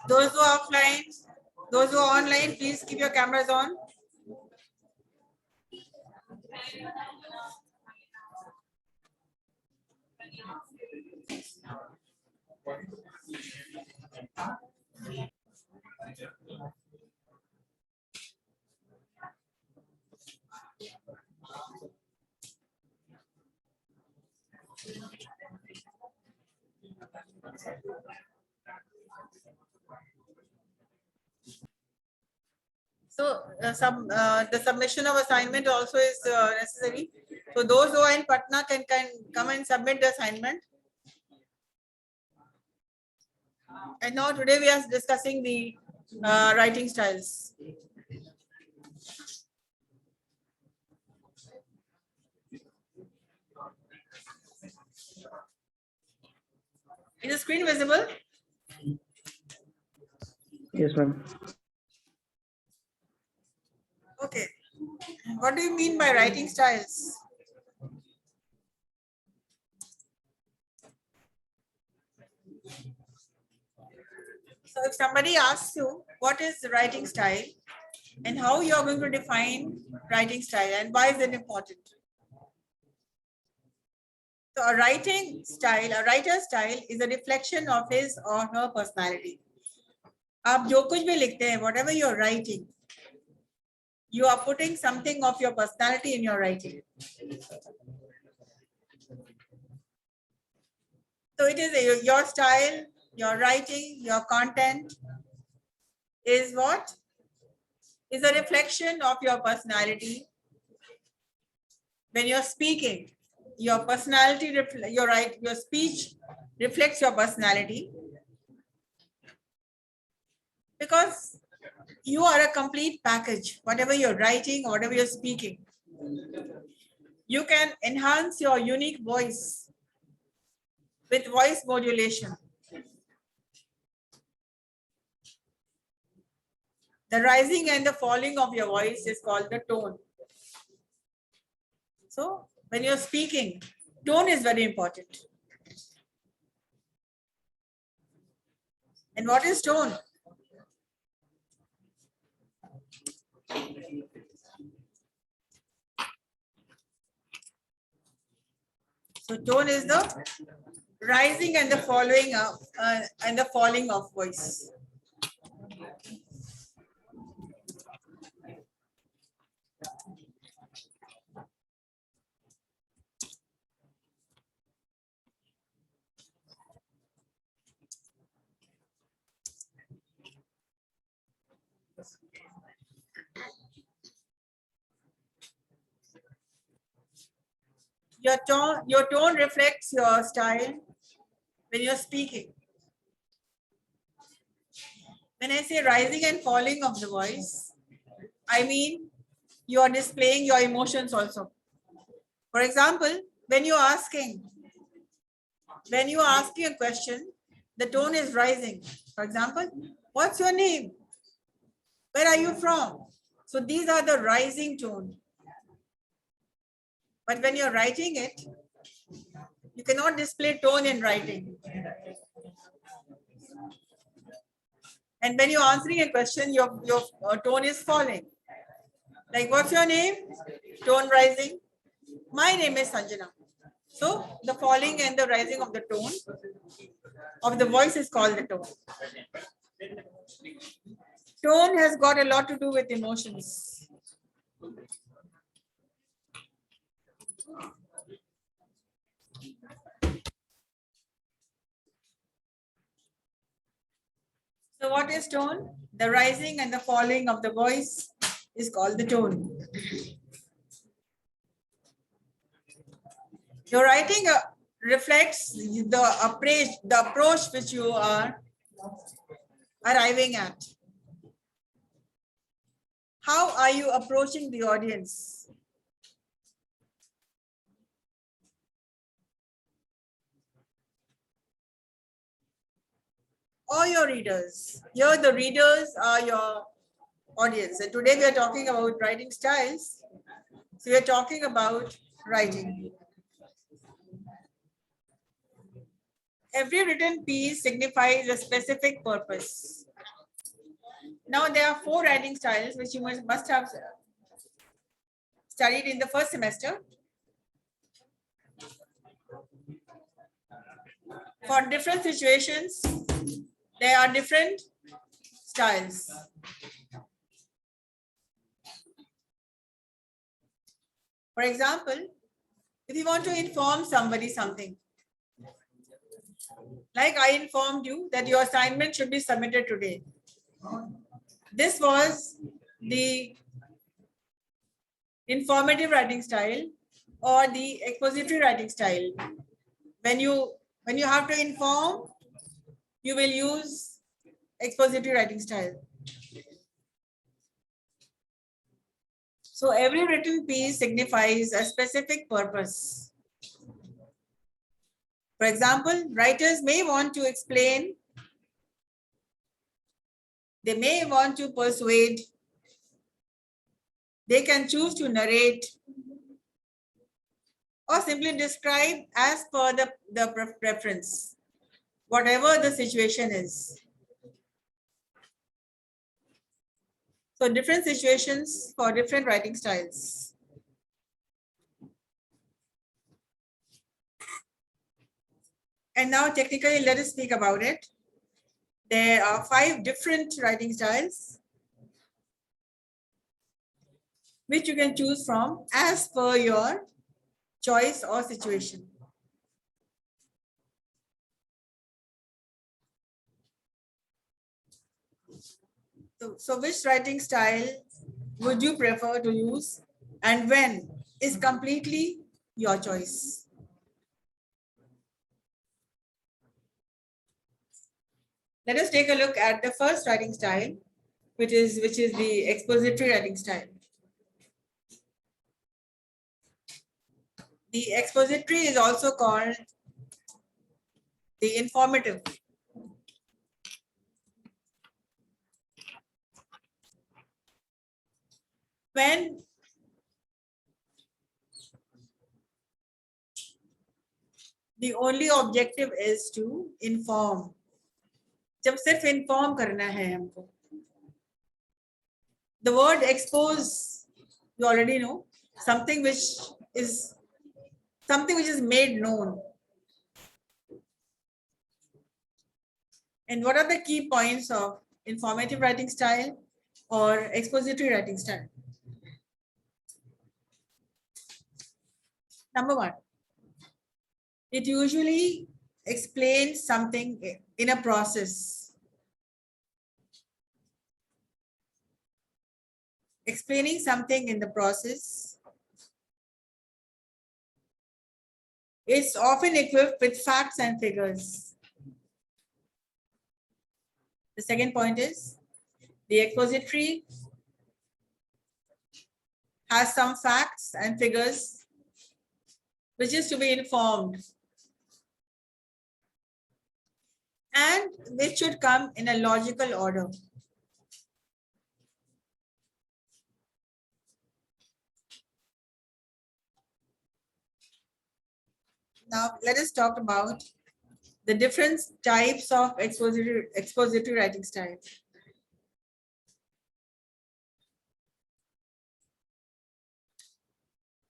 Those who are offline, those who are online, please keep your cameras on. So the submission of assignment also is necessary. So those who are in Patna can come and submit the assignment. And now today we are discussing the writing styles. Is the screen visible? Yes, ma'am. Okay. What do you mean by writing styles? So if somebody asks you what is the writing style and how you are going to define writing style and why is it important? So a writing style, a writer's style is a reflection of his or her personality. आप जो कुछ भी लिखते हैं, whatever you're writing, you are putting something of your personality in your writing. So it is your style, your writing, your content is what? Is a reflection of your personality. When you're speaking, your personality, your speech reflects your personality. Because you are a complete package, whatever you're writing, whatever you're speaking. You can enhance your unique voice with voice modulation. The rising and the falling of your voice is called the tone. So when you're speaking, tone is very important. And what is tone? So tone is the rising and the falling of voice. Your tone reflects your style when you're speaking. When I say rising and falling of the voice, I mean you are displaying your emotions also. For example, when you're asking a question, the tone is rising. For example, what's your name? Where are you from? So these are the rising tone. But when you're writing it, you cannot display tone in writing. And when you're answering a question, your tone is falling. Like, what's your name? Tone rising. My name is Sanjana. So the falling and the rising of the tone of the voice is called the tone. Tone has got a lot to do with emotions. So what is tone? The rising and the falling of the voice is called the tone. Your writing reflects the approach which you are arriving at. How are you approaching the audience? Or your readers. Here the readers are your audience. And today we are talking about writing styles. So we are talking about writing. every written piece signifies a specific purpose. Now there are 4 writing styles which you must have studied in the first semester. For different situations, there are different styles. For example, if you want to inform somebody something, like I informed you that your assignment should be submitted today. This was the informative writing style or the expository writing style. When you have to inform, you will use expository writing style. So every written piece signifies a specific purpose. For example, writers may want to explain, they may want to persuade, they can choose to narrate, or simply describe as per the preference, whatever the situation is. So different situations for different writing styles. And now technically, let us speak about it. There are 5 different writing styles which you can choose from as per your choice or situation. So which writing style would you prefer to use and when is completely your choice. Let us take a look at the first writing style, which is the expository writing style. The expository is also called the informative. When the only objective is to inform, जब सिर्फ inform करना है हमको. The word expose, you already know, something which is made known. And what are the key points of informative writing style or expository writing style? Number 1, it usually explains something in a process. Explaining something in the process is often equipped with facts and figures. The second point is the expository has some facts and figures which is to be informed, and which should come in a logical order. Now let us talk about the different types of expository writing style.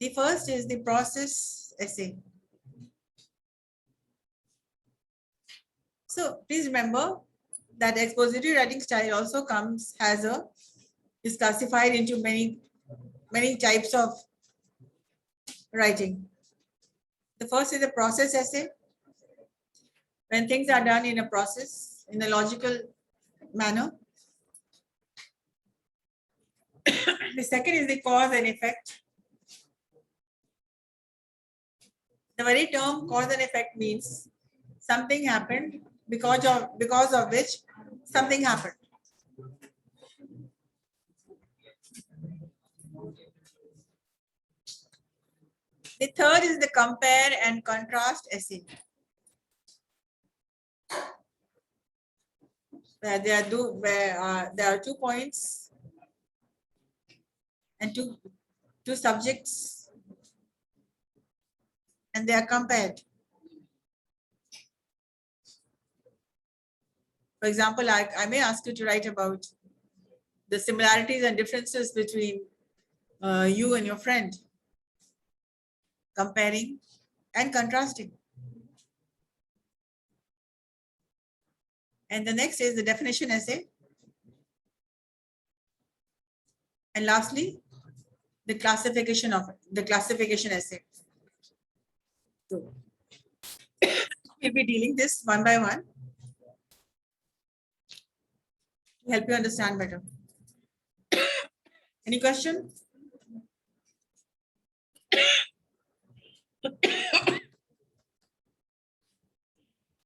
The first is the process essay. So please remember that expository writing style also is classified into many types of writing. The first is the process essay. When things are done in a process, in a logical manner. The second is the cause and effect. The very term cause and effect means something happened because of which something happened. The third is the compare and contrast essay. Where there are 2 points and two subjects, and they are compared. For example, I may ask you to write about the similarities and differences between you and your friend, comparing and contrasting. And the next is the definition essay. And lastly, the classification essay. So we'll be dealing this one by one to help you understand better. Any question?